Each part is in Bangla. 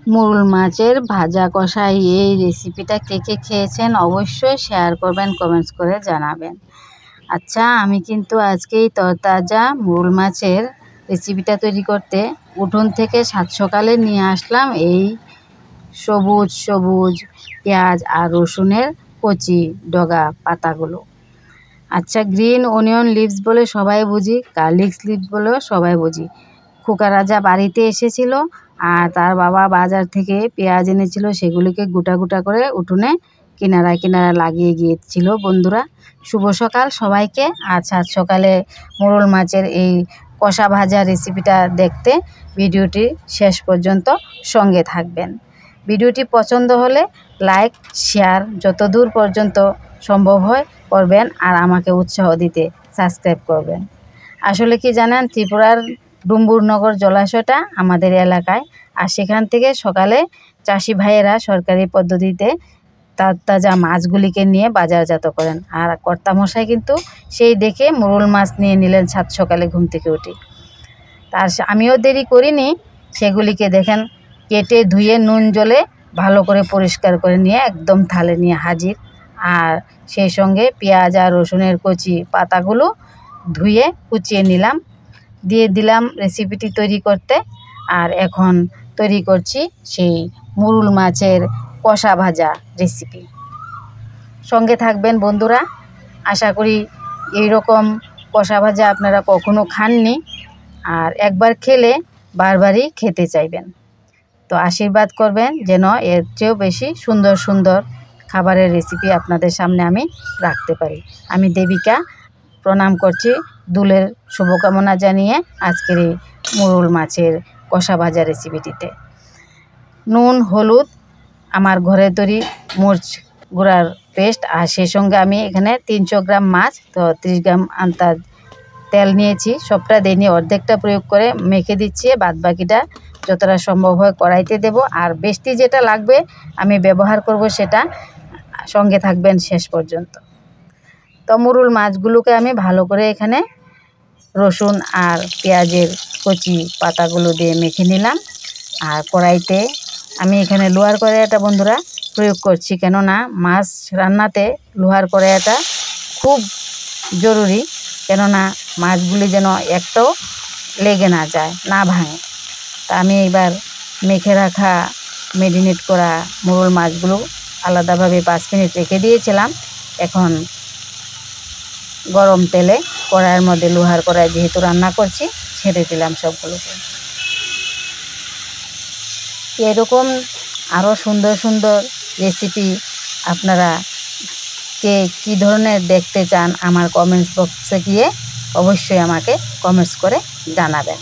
মুরুল মাছের ভাজা কষাই এই রেসিপিটা কে কে খেয়েছেন অবশ্যই শেয়ার করবেন, কমেন্টস করে জানাবেন। আচ্ছা, আমি কিন্তু আজকেই তরতাজা মুরুল মাছের রেসিপিটা তৈরি করতে উঠোন থেকে সাত সকালে নিয়ে আসলাম এই সবুজ সবুজ পেঁয়াজ আর রসুনের কচি ডগা পাতাগুলো। আচ্ছা, গ্রিন অনিয়ন লিভস বলে সবাই বুঝি, গার্লিক লিভস বলেও সবাই বুঝি। খোকা রাজা বাড়িতে এসেছিল আর তার বাবা বাজার থেকে পেঁয়াজ এনেছিল, সেগুলিকে গোটা গোটা করে উঠোনে কিনারা কিনারা লাগিয়ে গিয়েছিল। বন্ধুরা, শুভ সকাল সবাইকে। আজ সাত সকালে মোরল মাছের এই কষা ভাজা রেসিপিটা দেখতে ভিডিওটি শেষ পর্যন্ত সঙ্গে থাকবেন। ভিডিওটি পছন্দ হলে লাইক শেয়ার যতদূর পর্যন্ত সম্ভব হয় করবেন, আর আমাকে উৎসাহ দিতে সাবস্ক্রাইব করবেন। আসলে কি জানেন, ত্রিপুরার ডুম্বুরনগর জলাশয়টা আমাদের এলাকায়, আর সেখান থেকে সকালে চাষি ভাইয়েরা সরকারি পদ্ধতিতে তাজা মাছগুলিকে নিয়ে বাজারজাত করেন। আর কর্তামশাই কিন্তু সেই দেখে মুরুল মাছ নিয়ে নিলেন সাত সকালে ঘুম থেকে উঠে। তার আমিও দেরি করিনি, সেগুলিকে দেখেন কেটে ধুয়ে নুন জলে ভালো করে পরিষ্কার করে নিয়ে একদম থালে নিয়ে হাজির। আর সেই সঙ্গে পেঁয়াজ আর রসুনের কচি পাতাগুলো ধুয়ে কুচিয়ে নিলাম, দিয়ে দিলাম রেসিপিটি তৈরি করতে। আর এখন তৈরি করছি সেই মুরুল মাছের কষা ভাজা রেসিপি। সঙ্গে থাকবেন বন্ধুরা। আশা করি এই রকম কষা ভাজা আপনারা কখনো খাননি, আর একবার খেলে বারবারই খেতে চাইবেন। তো আশীর্বাদ করবেন যেন এর চেয়েও বেশি সুন্দর সুন্দর খাবারের রেসিপি আপনাদের সামনে আমি রাখতে পারি। আমি দেবিকা প্রণাম করছি, দুলের শুভকামনা জানিয়ে আজকের এই মুরুল মাছের কষা ভাজা রেসিপিটিতে নুন হলুদ, আমার ঘরে তৈরি মরিচ গুঁড়ার পেস্ট, আর সেই সঙ্গে আমি এখানে 300 গ্রাম মাছ, তো 30 গ্রাম আন্দাজ তেল নিয়েছি। সবটা দিয়ে অর্ধেকটা প্রয়োগ করে মেখে দিচ্ছি, বাদ বাকিটা যতটা সম্ভব হয় কড়াইতে দেব। আর বেশি যেটা লাগবে আমি ব্যবহার করব, সেটা সঙ্গে থাকবেন শেষ পর্যন্ত। তো মুরুল মাছগুলোকে আমি ভালো করে এখানে রসুন আর পেঁয়াজের কচি পাতাগুলো দিয়ে মেখে নিলাম। আর কড়াইতে আমি এখানে লোহার কড়াইটা বন্ধুরা প্রয়োগ করছি, কেননা মাছ রান্নাতে লোহার কড়াইটা খুব জরুরি, কেননা মাছগুলি যেন একটাও লেগে না যায়, না ভাঙে। তা আমি এবার মেখে রাখা মেরিনেট করা মুরুল মাছগুলো আলাদাভাবে 5 মিনিট রেখে দিয়েছিলাম। এখন গরম তেলে কড়াইয়ের মধ্যে, লোহার কড়াই যেহেতু রান্না করছি, ছেড়ে দিলাম সবগুলোকে। এরকম আরও সুন্দর সুন্দর রেসিপি আপনারা কে কী ধরনের দেখতে চান আমার কমেন্টস বক্সে গিয়ে অবশ্যই আমাকে কমেন্টস করে জানাবেন।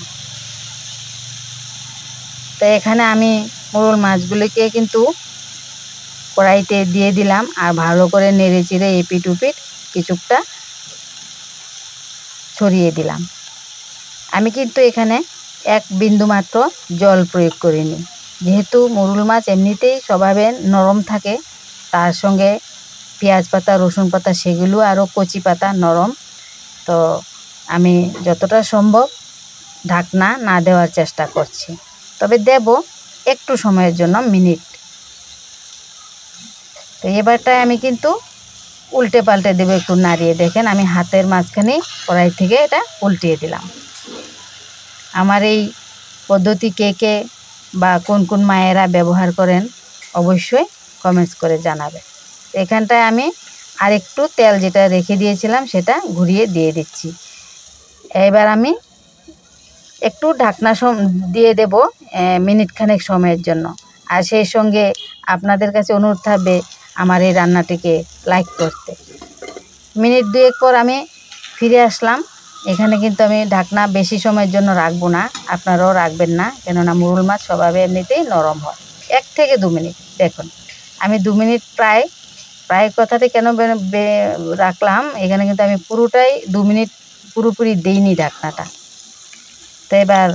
তো এখানে আমি মুরুল মাছগুলিকে কিন্তু কড়াইতে দিয়ে দিলাম, আর ভালো করে নেড়ে চেড়ে এপিট উপিট কিছুটা ছড়িয়ে দিলাম। আমি কিন্তু এখানে এক বিন্দু মাত্র জল প্রয়োগ করিনি, যেহেতু মুরুল মাছ এমনিতেই স্বভাবে নরম থাকে, তার সঙ্গে পেঁয়াজ পাতা রসুন পাতা সেগুলো আরও কচি পাতা নরম, তো আমি যতটা সম্ভব ঢাকনা না দেওয়ার চেষ্টা করছি। তবে দেব একটু সময়ের জন্য, মিনিট। তো এবারটায় আমি কিন্তু উল্টে পাল্টে দেবো, একটু নাড়িয়ে। দেখেন আমি হাতের মাঝখানে কড়াই থেকে এটা উল্টিয়ে দিলাম। আমার এই পদ্ধতি কে কে বা কোন কোন মায়েরা ব্যবহার করেন অবশ্যই কমেন্টস করে জানাবে। এখানটায় আমি আরেকটু তেল যেটা রেখে দিয়েছিলাম সেটা ঘুরিয়ে দিয়ে দিচ্ছি। এবার আমি একটু ঢাকনা দিয়ে দেব মিনিট খানেক সময়ের জন্য। আর সেই সঙ্গে আপনাদের কাছে অনুরোধ থাকবে আমার এই রান্নাটিকে লাইক করতে। মিনিট 2 পর আমি ফিরে আসলাম। এখানে কিন্তু আমি ঢাকনা বেশি সময়ের জন্য রাখবো না, আপনারাও রাখবেন না, কেননা মুরুল মাছ স্বভাবে এমনিতেই নরম হয়। 1 থেকে 2 মিনিট। দেখুন আমি 2 মিনিট প্রায় কথাতে কেন রাখলাম, এখানে কিন্তু আমি পুরোটাই 2 মিনিট পুরোপুরি দিইনি ঢাকনাটা। তো এবার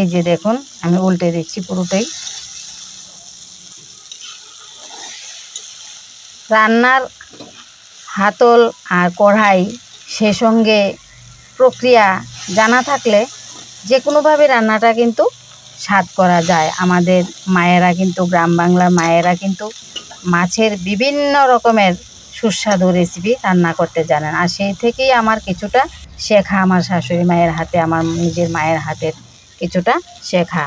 এই যে দেখুন আমি উল্টে দিচ্ছি পুরোটাই। রান্নার হাতল আর কড়াই সে সঙ্গে প্রক্রিয়া জানা থাকলে যে কোনোভাবে রান্নাটা কিন্তু স্বাদ করা যায়। আমাদের মায়েরা কিন্তু, গ্রাম বাংলার মায়েরা কিন্তু মাছের বিভিন্ন রকমের সুস্বাদু রেসিপি রান্না করতে জানেন। আর সেই থেকেই আমার কিছুটা শেখা, আমার শাশুড়ি মায়ের হাতে, আমার নিজের মায়ের হাতের কিছুটা শেখা।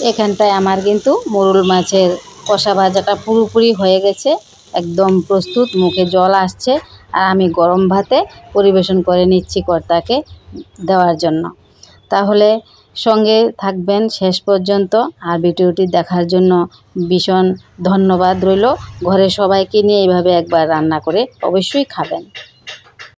এখানটায় আমার কিন্তু মোরুল মাছের কষা ভাজাটা পুরোপুরি হয়ে গেছে, একদম প্রস্তুত, মুখে জল আসছে। আর আমি গরম ভাতে পরিবেশন করে নিচ্ছি কর্তাকে দেওয়ার জন্য। তাহলে সঙ্গে থাকবেন শেষ পর্যন্ত। আর ভিডিওটি দেখার জন্য ভীষণ ধন্যবাদ রইল। ঘরে সবাইকে নিয়ে এইভাবে একবার রান্না করে অবশ্যই খাবেন।